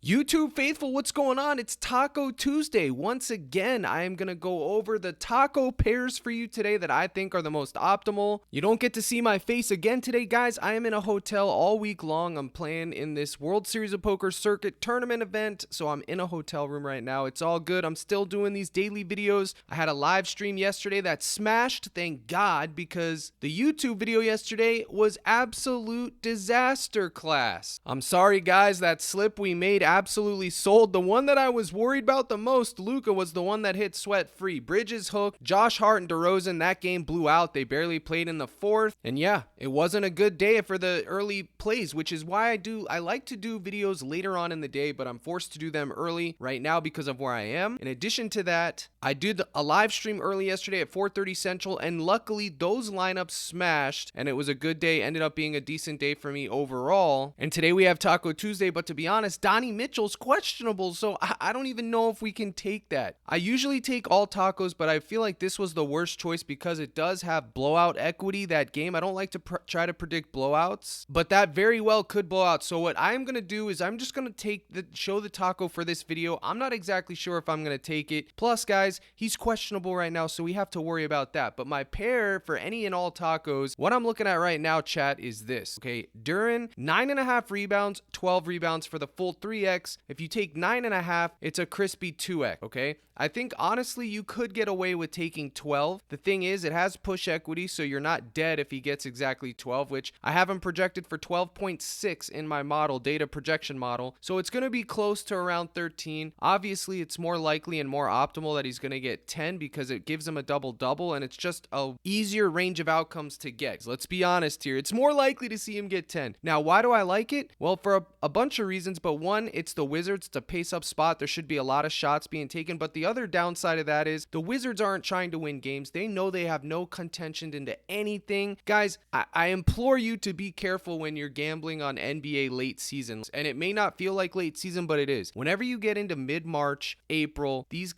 YouTube faithful, what's going on? It's Taco Tuesday. Once again, I am going to go over the taco pairs for you today that I think are the most optimal. You don't get to see my face again today, guys. I am in a hotel all week long. I'm playing in this World Series of Poker circuit tournament event, so I'm in a hotel room right now. It's all good. I'm still doing these daily videos. I had a live stream yesterday that smashed, thank God, because the YouTube video yesterday was absolute disaster class. I'm sorry, guys. That slip we made absolutely sold. The one that I was worried about the most, Luka, was the one that hit sweat free. Bridges hooked, Josh Hart and DeRozan, that game blew out. They barely played in the fourth. And yeah, it wasn't a good day for the early plays, which is why I like to do videos later on in the day, but I'm forced to do them early right now because of where I am. In addition to that, I did a live stream early yesterday at 4:30 Central, and luckily those lineups smashed, and it was a good day. Ended up being a decent day for me overall. And today we have Taco Tuesday, but to be honest, Donnie Mitchell's questionable, so I don't even know if we can take that. I usually take all tacos, but I feel like this was the worst choice because it does have blowout equity, that game. I don't like to try to predict blowouts, but that very well could blow out. So what I'm going to do is I'm just going to show the taco for this video. I'm not exactly sure if I'm going to take it. Plus, guys, he's questionable right now, so we have to worry about that. But my pair for any and all tacos, what I'm looking at right now, chat, is this. Okay, Duren, 9.5 rebounds, 12 rebounds for the full 3x. If you take 9.5, it's a crispy 2x, okay? I think, honestly, you could get away with taking 12. The thing is, it has push equity, so you're not dead if he gets exactly 12, which I have him projected for 12.6 in my model, data projection model. So it's going to be close to around 13. Obviously, it's more likely and more optimal that he's going to get 10 because it gives him a double-double, and it's just a easier range of outcomes to get. So let's be honest here. It's more likely to see him get 10. Now, why do I like it? Well, for a bunch of reasons, but one, it's the Wizards. It's a pace-up spot. There should be a lot of shots being taken, but the other downside of that is the Wizards aren't trying to win games. They know they have no contention into anything. Guys, I implore you to be careful when you're gambling on NBA late seasons. And it may not feel like late season, but it is. Whenever you get into mid-March, April, these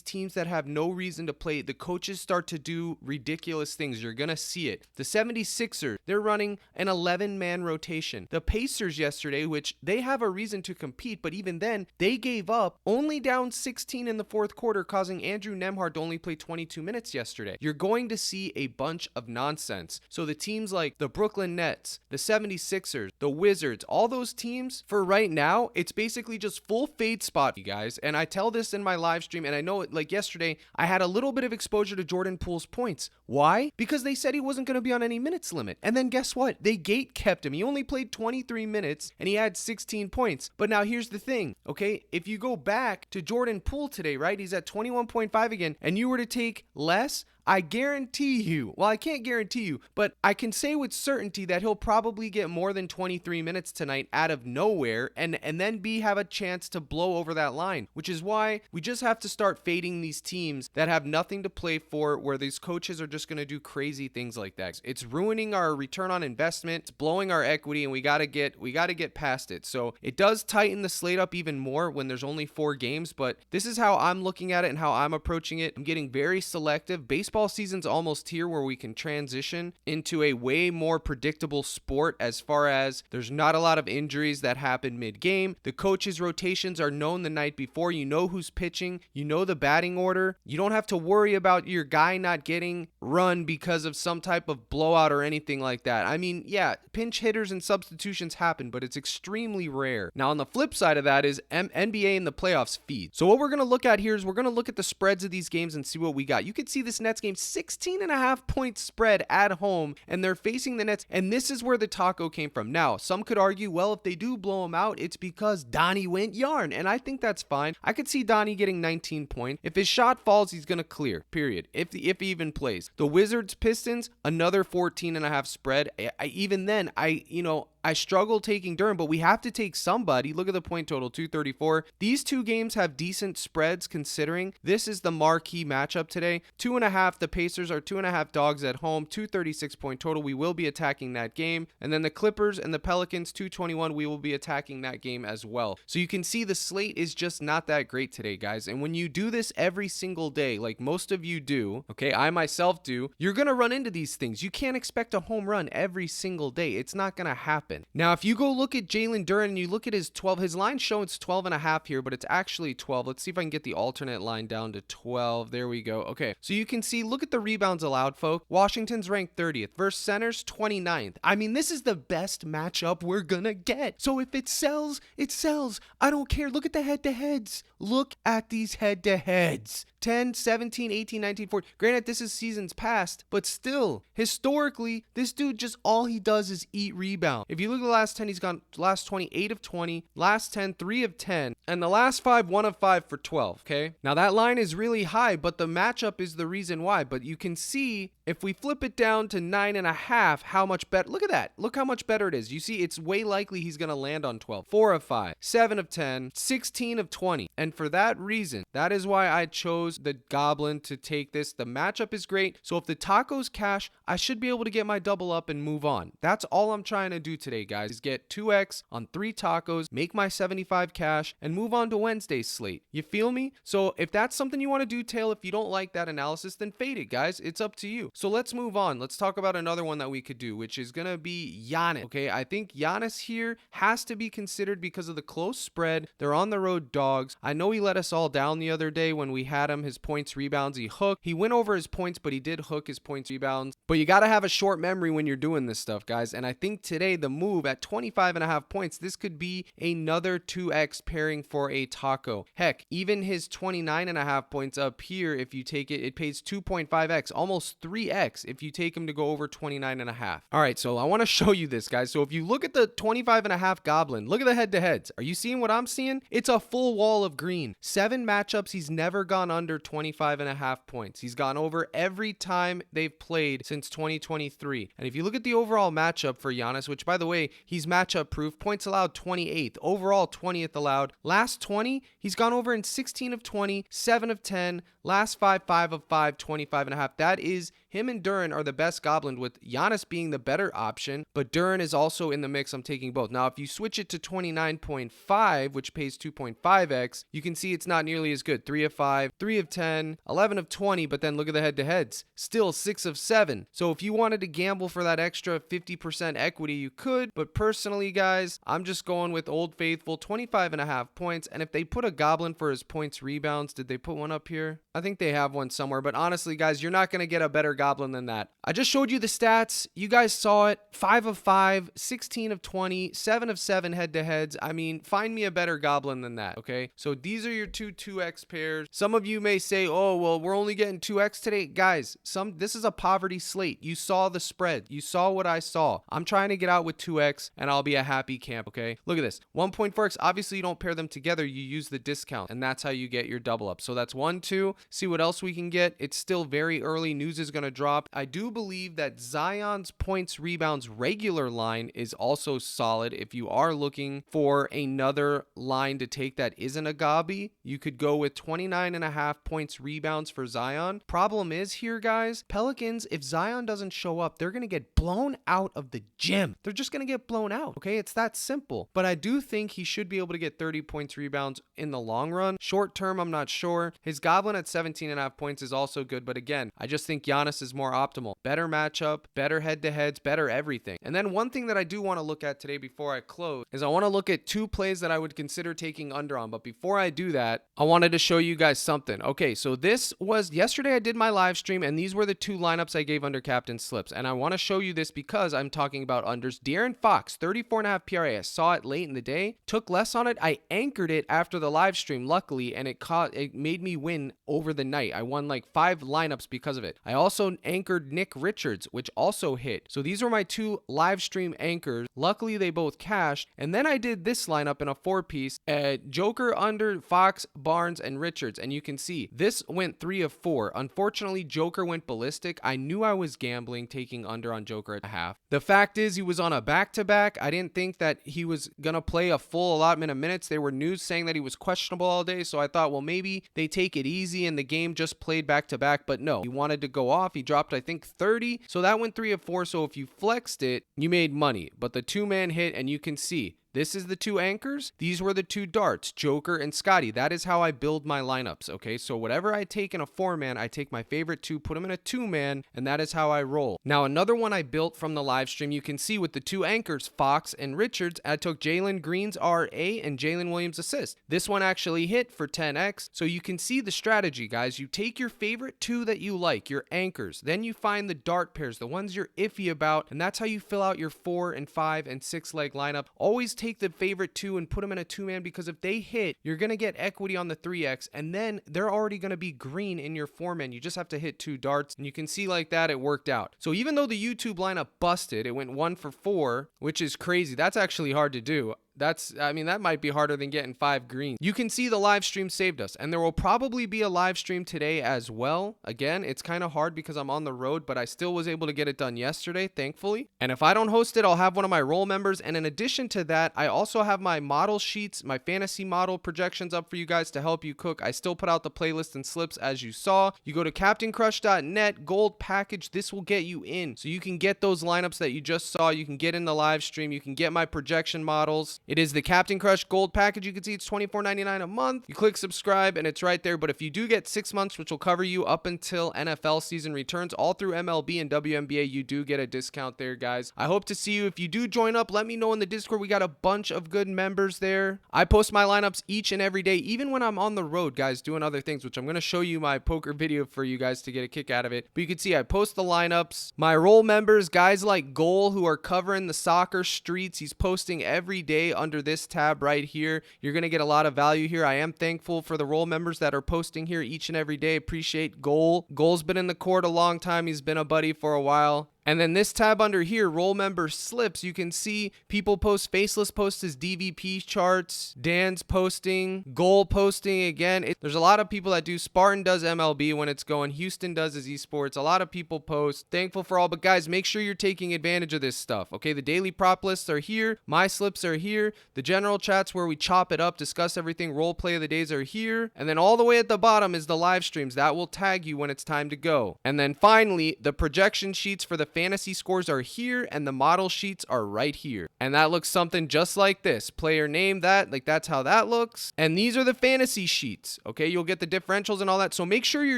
teams that have no reason to play, the coaches start to do ridiculous things. You're going to see it. The 76ers, they're running an 11-man rotation. The Pacers yesterday, which they have a reason to compete, but even then, they gave up only down 16 in the fourth quarter, causing Andrew Nembhard to only play 22 minutes yesterday. You're going to see a bunch of nonsense. So the teams like the Brooklyn Nets, the 76ers, the Wizards, all those teams, for right now, it's basically just full fade spot, you guys. And I tell this in my live stream, and I know it, like yesterday, I had a little bit of exposure to Jordan Poole's points. Why? Because they said he wasn't going to be on any minutes limit. And then guess what? They gate kept him. He only played 23 minutes, and he had 16 points. But now here's the thing, okay? If you go back to Jordan Poole today, right? He's at 21.5 again, and you were to take less, I guarantee you, well, I can't guarantee you, but I can say with certainty that he'll probably get more than 23 minutes tonight out of nowhere and then have a chance to blow over that line, which is why we just have to start fading these teams that have nothing to play for, where these coaches are just going to do crazy things like that. It's ruining our return on investment, it's blowing our equity, and we got to get past it. So it does tighten the slate up even more when there's only 4 games, but this is how I'm looking at it and how I'm approaching it. I'm getting very selective. Baseball season's almost here where we can transition into a way more predictable sport as far as there's not a lot of injuries that happen mid-game. The coaches' rotations are known the night before. You know who's pitching. You know the batting order. You don't have to worry about your guy not getting run because of some type of blowout or anything like that. I mean, yeah, pinch hitters and substitutions happen, but it's extremely rare. Now, on the flip side of that is NBA in the playoffs feed. So what we're going to look at here is we're going to look at the spreads of these games and see what we got. You can see this Nets game, 16.5 point spread at home, and they're facing the Nets, and this is where the taco came from. Now, some could argue, well, if they do blow them out, it's because Donnie went yarn, and I think that's fine. I could see Donnie getting 19 points. If his shot falls, he's going to clear, period, if he even plays. The Wizards Pistons, another 14.5 spread. Even then, I struggle taking Durham, but we have to take somebody. Look at the point total, 234. These two games have decent spreads considering this is the marquee matchup today. 2.5, the Pacers are 2.5 dogs at home, 236 point total. We will be attacking that game. And then the Clippers and the Pelicans, 221, we will be attacking that game as well. So you can see the slate is just not that great today, guys. And when you do this every single day, like most of you do, okay, I myself do, you're going to run into these things. You can't expect a home run every single day. It's not going to happen. happen. Now, if you go look at Jalen Duren and you look at his 12, his line showing it's 12.5 here, but it's actually 12. Let's see if I can get the alternate line down to 12. There we go. Okay, so you can see, look at the rebounds allowed, folks. Washington's ranked 30th versus centers 29th. I mean, this is the best matchup we're gonna get. So if it sells, it sells. I don't care. Look at the head-to-heads. Look at these head-to-heads. 10, 17, 18, 19, 14. Granted, this is seasons past, but still, historically, this dude just all he does is eat rebound. If you look at the last 10, he's gone last 20, 8 of 20, last 10, 3 of 10, and the last 5, 1 of 5 for 12, okay? Now, that line is really high, but the matchup is the reason why. But you can see, if we flip it down to 9.5, how much better. Look at that. Look how much better it is. You see, it's way likely he's going to land on 12. 4 of 5, 7 of 10, 16 of 20. And for that reason, that is why I chose the Goblin to take this. The matchup is great. So if the tacos cash, I should be able to get my double up and move on. That's all I'm trying to do today, guys, is get 2x on 3 tacos, make my 75 cash, and move on to Wednesday's slate. You feel me? So if that's something you want to do, Tail, if you don't like that analysis, then fade it, guys. It's up to you. So let's move on. Let's talk about another one that we could do, which is going to be Giannis. Okay, I think Giannis here has to be considered because of the close spread. They're on the road dogs. I know he let us all down the other day when we had him. His points, rebounds, he hooked. He went over his points, but he did hook his points, rebounds. But you got to have a short memory when you're doing this stuff, guys. And I think today the move at 25.5 points, this could be another 2x pairing for a taco. Heck, even his 29.5 points up here, if you take it, it pays 2.5x, almost 3x if you take him to go over 29.5. All right, so I want to show you this, guys. So if you look at the 25.5 Goblin, look at the head-to-heads. Are you seeing what I'm seeing? It's a full wall of green. 7 matchups, he's never gone under 25.5 points. He's gone over every time they've played since 2023. And if you look at the overall matchup for Giannis, which by the way, he's matchup proof, points allowed 28th, overall 20th allowed. Last 20, he's gone over in 16 of 20, 7 of 10, last 5, 5 of 5, 25.5. That is, him and Duren are the best Goblin, with Giannis being the better option, but Duren is also in the mix. I'm taking both. Now, if you switch it to 29.5, which pays 2.5x, you can see it's not nearly as good. 3 of 5, 3 of 10, 11 of 20, but then look at the head-to-heads. Still 6 of 7. So if you wanted to gamble for that extra 50% equity, you could, but personally, guys, I'm just going with Old Faithful, 25.5 points, and if they put a Goblin for his points, rebounds, did they put one up here? I think they have one somewhere, but honestly, guys, you're not going to get a better Goblin than that. I just showed you the stats. You guys saw it. 5 of 5, 16 of 20, 7 of 7 head-to-heads. I mean, find me a better Goblin than that, okay? So these are your two 2x pairs. Some of you may say, oh, well, we're only getting 2x today. Guys, this is a poverty slate. You saw the spread. You saw what I saw. I'm trying to get out with 2x, and I'll be a happy camp, okay? Look at this. 1.4x, obviously you don't pair them together. You use the discount, and that's how you get your double up. So that's 1, 2. See what else we can get. It's still very early. News is going to drop. I do believe that Zion's points, rebounds, regular line is also solid. If you are looking for another line to take that isn't a gobby, you could go with 29.5 points, rebounds for Zion. Problem is here, guys, Pelicans, if Zion doesn't show up, they're going to get blown out of the gym. They're just going to get blown out, okay? It's that simple. But I do think he should be able to get 30 points, rebounds in the long run. Short term, I'm not sure. His Goblin at 17.5 points is also good, but again, I just think Giannis is more optimal. Better matchup, better head-to-heads, better everything. And then one thing that I do want to look at today before I close is I want to look at 2 plays that I would consider taking under on. But before I do that, I wanted to show you guys something. Okay, so this was yesterday I did my live stream, and these were the 2 lineups I gave under captain slips. And I want to show you this because I'm talking about unders. De'Aaron Fox, 34.5 PRA. I saw it late in the day, took less on it. I anchored it after the live stream, luckily, and it made me win over the night. I won like 5 lineups because of it. I also anchored Nick Richards, which also hit. So these were my 2 live stream anchors. Luckily, they both cashed. And then I did this lineup in a 4-piece at Joker under Fox, Barnes, and Richards. And you can see this went 3 of 4. Unfortunately, Joker went ballistic. I knew I was gambling taking under on Joker at half. The fact is he was on a back-to-back. I didn't think that he was going to play a full allotment of minutes. There were news saying that he was questionable all day. So I thought, well, maybe they take it easy and the game just played back-to-back. But no, he wanted to go off. He dropped, I think, 30. So that went 3 of 4. So if you flexed it, you made money. But the 2-man hit, and you can see This is the two anchors. These were the two darts, Joker and Scotty. That is how I build my lineups, okay? So whatever I take in a 4-man, I take my favorite two, put them in a 2-man, and that is how I roll. Now, another one I built from the live stream, you can see with the two anchors, Fox and Richards, I took Jalen Green's RA and Jalen Williams assist. This one actually hit for 10x. So you can see the strategy, guys. You take your favorite two that you like, your anchors. Then you find the dart pairs, the ones you're iffy about, and that's how you fill out your 4 and 5 and 6 leg lineup. Always take the favorite two and put them in a 2-man, because if they hit, you're going to get equity on the 3x, and then they're already going to be green in your 4-man. You just have to hit 2 darts, and you can see like that it worked out. So even though the YouTube lineup busted, it went 1 for 4, which is crazy. That's actually hard to do. That might be harder than getting 5 greens. You can see the live stream saved us, and there will probably be a live stream today as well. Again, it's kind of hard because I'm on the road, but I still was able to get it done yesterday, thankfully. And if I don't host it, I'll have one of my role members. And in addition to that, I also have my model sheets, my fantasy model projections up for you guys to help you cook. I still put out the playlist and slips as you saw. You go to CaptainCrush.net, gold package. This will get you in. So you can get those lineups that you just saw. You can get in the live stream. You can get my projection models. It is the Captain Crush Gold package. You can see it's $24.99 a month. You click subscribe and it's right there. But if you do get 6 months, which will cover you up until NFL season returns, all through MLB and WNBA, you do get a discount there, guys. I hope to see you. If you do join up, let me know in the Discord. We got a bunch of good members there. I post my lineups each and every day, even when I'm on the road, guys, doing other things, which I'm going to show you my poker video for you guys to get a kick out of it. But you can see I post the lineups. My role members, guys like Goal, who are covering the soccer streets, he's posting every day under this tab right here. You're going to get a lot of value here. I am thankful for the role members that are posting here each and every day. Appreciate Goal. Goal's been in the court a long time. He's been a buddy for a while. And then this tab under here, role member slips, you can see people post. Faceless posts his DVP charts, Dan's posting, Goal posting again. There's a lot of people that do. Spartan does MLB when it's going. Houston does his esports. A lot of people post. Thankful for all. But guys, make sure you're taking advantage of this stuff. Okay, the daily prop lists are here. My slips are here. The general chats where we chop it up, discuss everything. Role play of the days are here. And then all the way at the bottom is the live streams. That will tag you when it's time to go. And then finally, the projection sheets for the fantasy scores are here, and the model sheets are right here. And that looks something just like this. Player name, that's how that looks. And these are the fantasy sheets. Okay, you'll get the differentials and all that. So make sure you're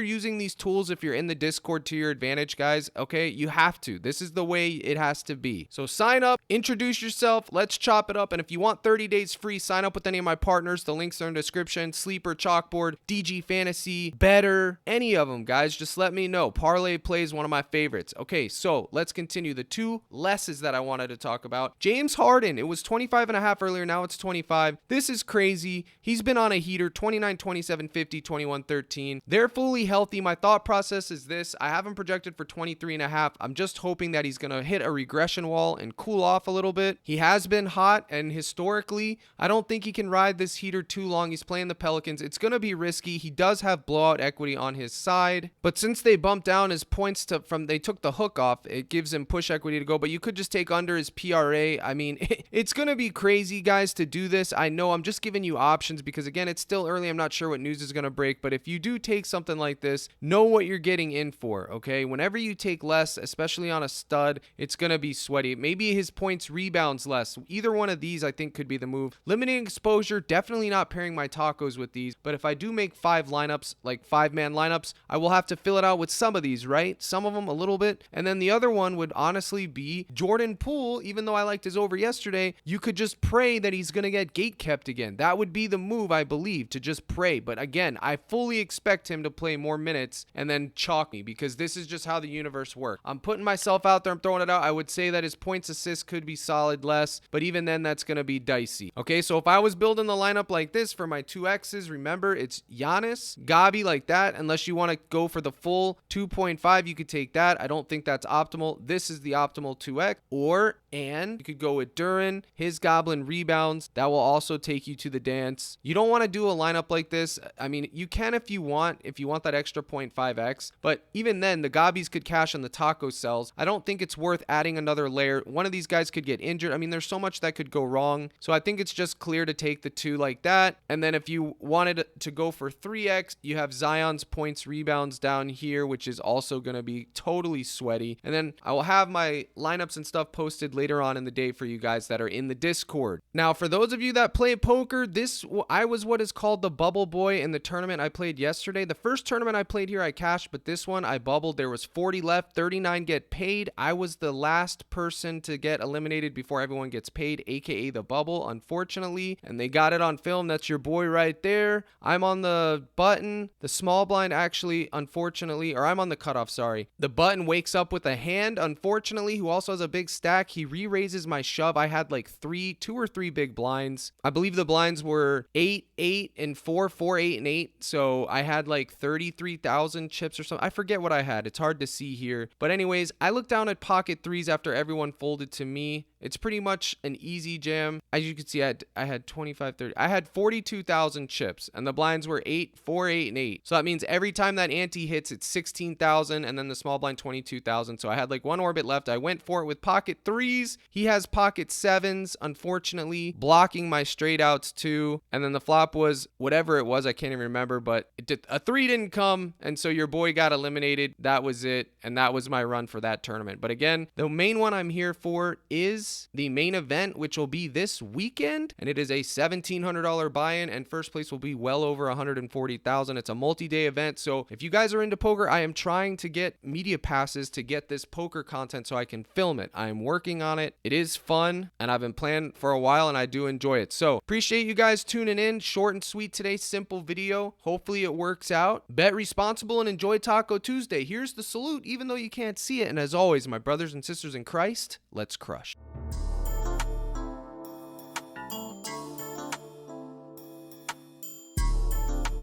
using these tools if you're in the Discord to your advantage, guys. Okay, you have to. This is the way it has to be. So sign up, introduce yourself, let's chop it up. And if you want 30 days free, sign up with any of my partners. The links are in the description. Sleeper, Chalkboard, DG Fantasy, Better, any of them, guys. Just let me know. ParlayPlay is one of my favorites. Okay, so let's continue. The two lesses that I wanted to talk about. James Harden, it was 25.5 earlier, now it's 25. This is crazy. He's been on a heater, 29, 27, 50, 21, 13. They're fully healthy. My thought process is this. I have him projected for 23.5. I'm just hoping that he's going to hit a regression wall and cool off a little bit. He has been hot, and historically, I don't think he can ride this heater too long. He's playing the Pelicans. It's going to be risky. He does have blowout equity on his side, but since they bumped down his points they took the hook off, it gives him push equity to go. But you could just take under his PRA. I mean, it's going to be crazy, guys, to do this. I know, I'm just giving you options because, again, it's still early. I'm not sure what news is going to break, but if you do take something like this, know what you're getting in for, okay? Whenever you take less, especially on a stud, it's going to be sweaty. Maybe his points rebounds less. Either one of these, I think, could be the move. Limiting exposure, definitely not pairing my tacos with these, but if I do make 5 lineups, like 5-man lineups, I will have to fill it out with some of these, right? Some of them a little bit, and then the other one would honestly be Jordan Poole. Even though I liked his over yesterday, you could just pray that he's going to get gate kept again. That would be the move, I believe, to just pray. But again, I fully expect him to play more minutes and then chalk me, because this is just how the universe works. I'm putting myself out there. I'm throwing it out. I would say that his points assists could be solid less, but even then, that's going to be dicey. Okay, so if I was building the lineup like this for my 2Xs, remember, it's Giannis, Gabi, like that. Unless you want to go for the full 2.5, you could take that. I don't think that's optimal. This is the optimal 2X. And you could go with Duran, his Goblin rebounds. That will also take you to the dance. You don't want to do a lineup like this. I mean, you can if you want that extra 0.5x, but even then, the Gobbies could cash on the taco cells. I don't think it's worth adding another layer. One of these guys could get injured. I mean, there's so much that could go wrong. So I think it's just clear to take the 2 like that. And then if you wanted to go for 3x, you have Zion's points rebounds down here, which is also going to be totally sweaty. And then I will have my lineups and stuff posted later later on in the day for you guys that are in the Discord. Now, for those of you that play poker, I was what is called the bubble boy in the tournament I played yesterday. The first tournament I played here, I cashed, but this one I bubbled. There was 40 left, 39 get paid. I was the last person to get eliminated before everyone gets paid, aka the bubble, unfortunately, and they got it on film. That's your boy right there. I'm on the button. The small blind actually, unfortunately, or I'm on the cutoff, sorry. The button wakes up with a hand, unfortunately, who also has a big stack. He re-raises my shove. I had like 2 or 3 big blinds. I believe the blinds were 8, 8, and 4, 4, 8, and 8. So I had like 33,000 chips or something. I forget what I had. It's hard to see here. But anyways, I looked down at pocket threes after everyone folded to me. It's pretty much an easy jam. As you can see, I had 25, 30. I had 42,000 chips, and the blinds were 8, 4, 8, and 8. So that means every time that ante hits, it's 16,000, and then the small blind 22,000. So I had like 1 orbit left. I went for it with pocket threes. He has pocket sevens, unfortunately, blocking my straight outs too. And then the flop was whatever it was. I can't even remember, but a 3 didn't come, and so your boy got eliminated. That was it, and that was my run for that tournament. But again, the main one I'm here for is the main event, which will be this weekend, and it is a $1,700 buy-in, and first place will be well over $140,000. It's a multi-day event, so if you guys are into poker, I am trying to get media passes to get this poker content so I can film it. I am working on it. It is fun, and I've been playing for a while, and I do enjoy it. So appreciate you guys tuning in. Short and sweet today, simple video. Hopefully it works out. Bet responsible and enjoy Taco Tuesday. Here's the salute, even though you can't see it, and as always, my brothers and sisters in Christ, let's crush.